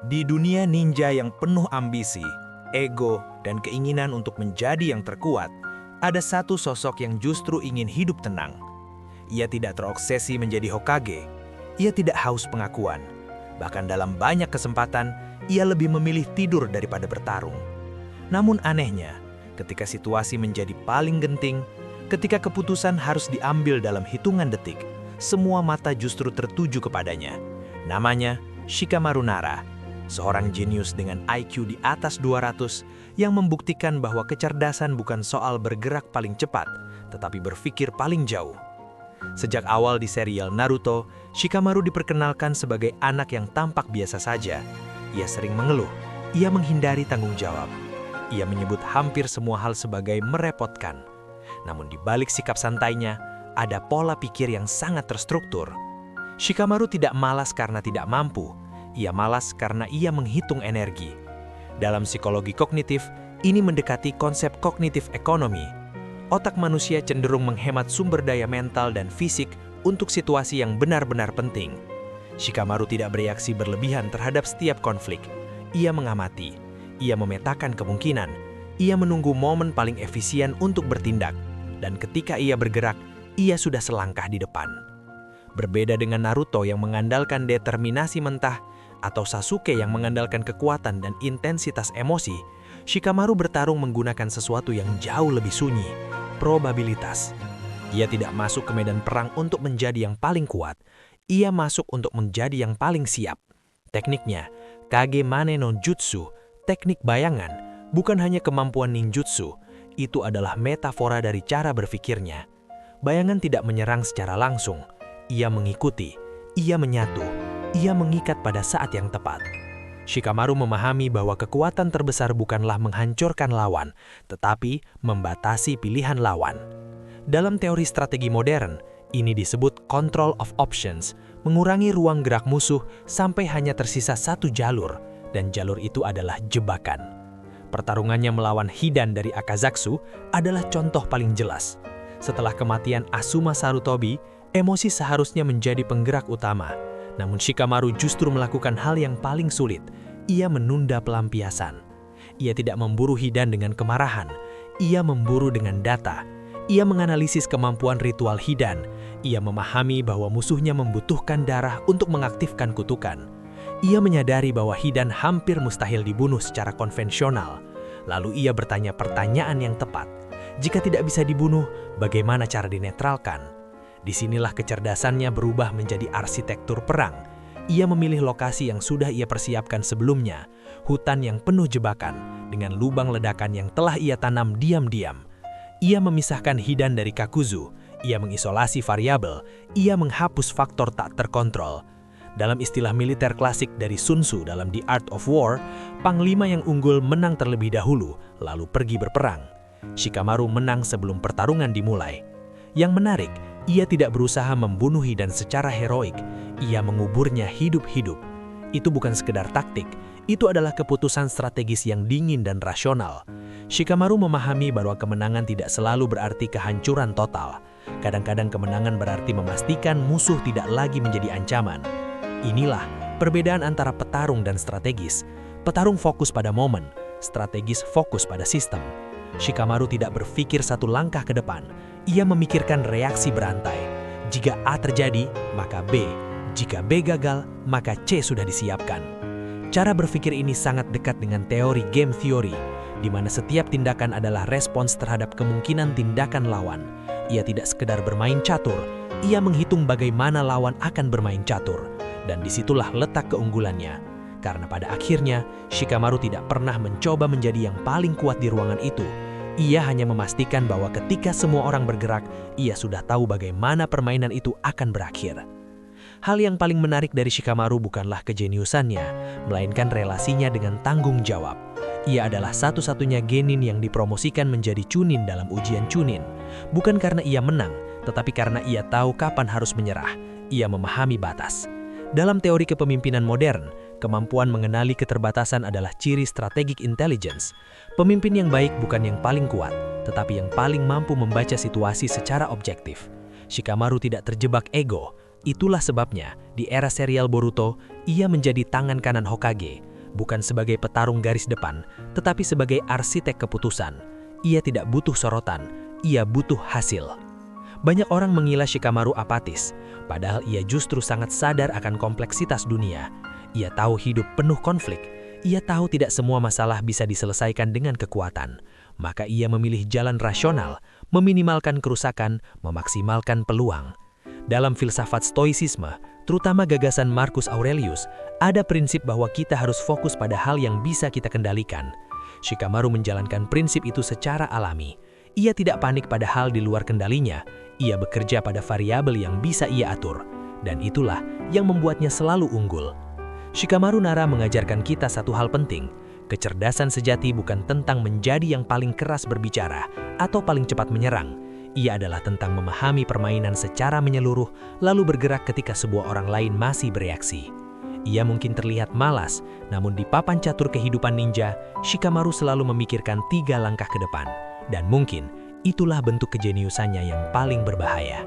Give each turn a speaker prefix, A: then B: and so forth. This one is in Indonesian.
A: Di dunia ninja yang penuh ambisi, ego, dan keinginan untuk menjadi yang terkuat, ada satu sosok yang justru ingin hidup tenang. Ia tidak terobsesi menjadi Hokage. Ia tidak haus pengakuan. Bahkan dalam banyak kesempatan, ia lebih memilih tidur daripada bertarung. Namun anehnya, ketika situasi menjadi paling genting, ketika keputusan harus diambil dalam hitungan detik, semua mata justru tertuju kepadanya. Namanya Shikamaru Nara. Seorang jenius dengan IQ di atas 200 yang membuktikan bahwa kecerdasan bukan soal bergerak paling cepat, tetapi berpikir paling jauh. Sejak awal di serial Naruto, Shikamaru diperkenalkan sebagai anak yang tampak biasa saja. Ia sering mengeluh, ia menghindari tanggung jawab. Ia menyebut hampir semua hal sebagai merepotkan. Namun di balik sikap santainya, ada pola pikir yang sangat terstruktur. Shikamaru tidak malas karena tidak mampu. Ia malas karena ia menghitung energi. Dalam psikologi kognitif, ini mendekati konsep kognitif ekonomi. Otak manusia cenderung menghemat sumber daya mental dan fisik untuk situasi yang benar-benar penting. Shikamaru tidak bereaksi berlebihan terhadap setiap konflik. Ia mengamati, ia memetakan kemungkinan, ia menunggu momen paling efisien untuk bertindak, dan ketika ia bergerak, ia sudah selangkah di depan. Berbeda dengan Naruto yang mengandalkan determinasi mentah, atau Sasuke yang mengandalkan kekuatan dan intensitas emosi, Shikamaru bertarung menggunakan sesuatu yang jauh lebih sunyi, probabilitas. Ia tidak masuk ke medan perang untuk menjadi yang paling kuat, ia masuk untuk menjadi yang paling siap. Tekniknya, Kage Mane no Jutsu, teknik bayangan, bukan hanya kemampuan ninjutsu, itu adalah metafora dari cara berpikirnya. Bayangan tidak menyerang secara langsung, ia mengikuti, ia menyatu, ia mengikat pada saat yang tepat. Shikamaru memahami bahwa kekuatan terbesar bukanlah menghancurkan lawan, tetapi membatasi pilihan lawan. Dalam teori strategi modern, ini disebut control of options, mengurangi ruang gerak musuh sampai hanya tersisa satu jalur, dan jalur itu adalah jebakan. Pertarungannya melawan Hidan dari Akazatsu adalah contoh paling jelas. Setelah kematian Asuma Sarutobi, emosi seharusnya menjadi penggerak utama. Namun Shikamaru justru melakukan hal yang paling sulit. Ia menunda pelampiasan. Ia tidak memburu Hidan dengan kemarahan. Ia memburu dengan data. Ia menganalisis kemampuan ritual Hidan. Ia memahami bahwa musuhnya membutuhkan darah untuk mengaktifkan kutukan. Ia menyadari bahwa Hidan hampir mustahil dibunuh secara konvensional. Lalu ia bertanya pertanyaan yang tepat. Jika tidak bisa dibunuh, bagaimana cara dinetralkan? Disinilah kecerdasannya berubah menjadi arsitektur perang. Ia memilih lokasi yang sudah ia persiapkan sebelumnya, hutan yang penuh jebakan, dengan lubang ledakan yang telah ia tanam diam-diam. Ia memisahkan Hidan dari Kakuzu, ia mengisolasi variabel, ia menghapus faktor tak terkontrol. Dalam istilah militer klasik dari Sun Tzu dalam The Art of War, panglima yang unggul menang terlebih dahulu, lalu pergi berperang. Shikamaru menang sebelum pertarungan dimulai. Yang menarik, ia tidak berusaha membunuh Hidan secara heroik, ia menguburnya hidup-hidup. Itu bukan sekedar taktik, itu adalah keputusan strategis yang dingin dan rasional. Shikamaru memahami bahwa kemenangan tidak selalu berarti kehancuran total. Kadang-kadang kemenangan berarti memastikan musuh tidak lagi menjadi ancaman. Inilah perbedaan antara petarung dan strategis. Petarung fokus pada momen, strategis fokus pada sistem. Shikamaru tidak berpikir satu langkah ke depan. Ia memikirkan reaksi berantai. Jika A terjadi, maka B. Jika B gagal, maka C sudah disiapkan. Cara berpikir ini sangat dekat dengan teori game theory, di mana setiap tindakan adalah respons terhadap kemungkinan tindakan lawan. Ia tidak sekedar bermain catur, ia menghitung bagaimana lawan akan bermain catur. Dan disitulah letak keunggulannya. Karena pada akhirnya, Shikamaru tidak pernah mencoba menjadi yang paling kuat di ruangan itu. Ia hanya memastikan bahwa ketika semua orang bergerak, ia sudah tahu bagaimana permainan itu akan berakhir. Hal yang paling menarik dari Shikamaru bukanlah kejeniusannya, melainkan relasinya dengan tanggung jawab. Ia adalah satu-satunya genin yang dipromosikan menjadi Chunin dalam ujian Chunin. Bukan karena ia menang, tetapi karena ia tahu kapan harus menyerah. Ia memahami batas. Dalam teori kepemimpinan modern, kemampuan mengenali keterbatasan adalah ciri strategic intelligence. Pemimpin yang baik bukan yang paling kuat, tetapi yang paling mampu membaca situasi secara objektif. Shikamaru tidak terjebak ego. Itulah sebabnya, di era serial Boruto, ia menjadi tangan kanan Hokage.
B: bukan sebagai petarung garis depan, tetapi sebagai arsitek keputusan. Ia tidak butuh sorotan, ia butuh hasil. Banyak orang mengira Shikamaru apatis, padahal ia justru sangat sadar akan kompleksitas dunia. Ia tahu hidup penuh konflik, ia tahu tidak semua masalah bisa diselesaikan dengan kekuatan. Maka ia memilih jalan rasional, meminimalkan kerusakan, memaksimalkan peluang. Dalam filsafat stoicisme, terutama gagasan Marcus Aurelius, ada prinsip bahwa kita harus fokus pada hal yang bisa kita kendalikan. Shikamaru menjalankan prinsip itu secara alami. Ia tidak panik pada hal di luar kendalinya, ia bekerja pada variabel yang bisa ia atur. Dan itulah yang membuatnya selalu unggul. Shikamaru Nara mengajarkan kita satu hal penting. Kecerdasan sejati bukan tentang menjadi yang paling keras berbicara atau paling cepat menyerang. Ia adalah tentang memahami permainan secara menyeluruh, lalu bergerak ketika sebuah orang lain masih bereaksi. Ia mungkin terlihat malas, namun di papan catur kehidupan ninja, Shikamaru selalu memikirkan 3 langkah ke depan. Dan mungkin itulah bentuk kejeniusannya yang paling berbahaya.